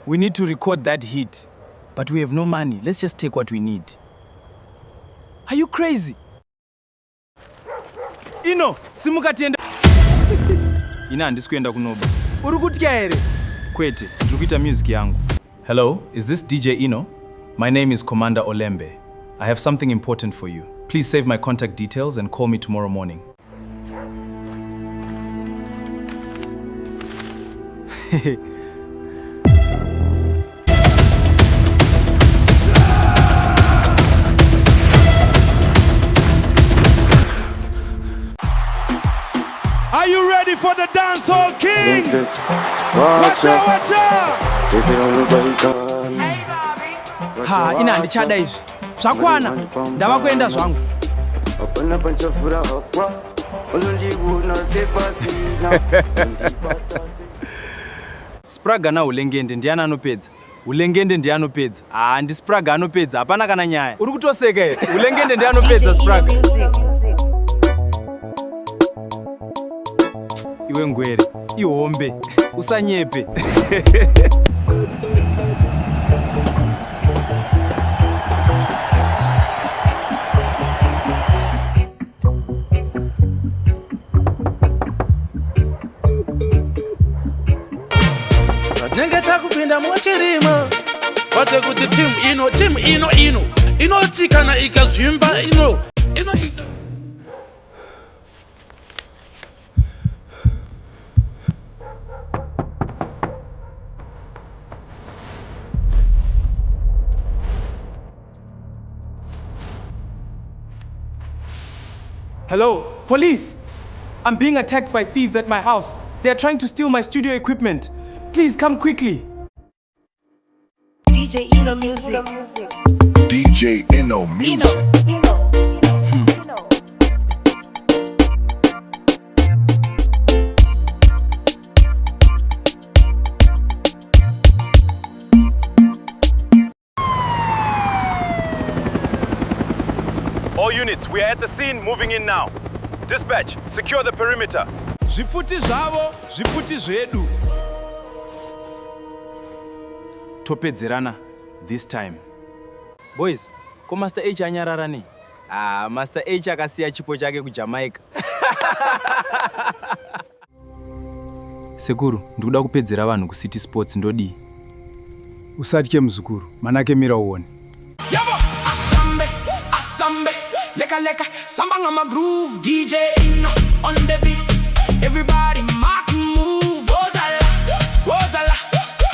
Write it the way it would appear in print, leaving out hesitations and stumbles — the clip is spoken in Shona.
We need to record that hit. But we have no money. Let's just take what we need. Are you crazy? Inno, simuka tiende. Ina handisikuenda kunoba. Urikutya here? Kwete, ndikuita music yangu. Hello, is this DJ Inno? My name is Commander Olembe. I have something important for you. Please save my contact details and call me tomorrow morning. Are you ready for the dancehall king? Watch out! Ha, ina ndichada izvi. Zvakwana, ndava kuenda zvangu. Spragga na Hulengende ndiani anopedza? Hulengende ndiani anopedza? Ah, ndi Spragga anopedza, hapana kana nyaya. Uri kutoseka here? Hulengende ndiani anopedza Spragga? Iwe Ngwere, ihombe, usanyepe. Nengeta kupinda mwachirima wate kuti team ino inotikana ikazvimba ino. Hello, police! I'm being attacked by thieves at my house. They are trying to steal my studio equipment. Please come quickly. DJ Inno Music. DJ Inno Music. All units, we are at the scene, moving in now. Dispatch, secure the perimeter. Zvifuti zvavo, zvifuti zvedu. Topedzerana this time. Boys, ko Master H anyarara nei? Ah, Master H akasiya chipo chake kuJamaica. Sekuru, ndikuda kupedzera vanhu kuCity Sports ndodi. Usatye muzukuru, manake mira uone. Yabo, asambe, leka, samba ngama groove, DJ Inno on the beat, everybody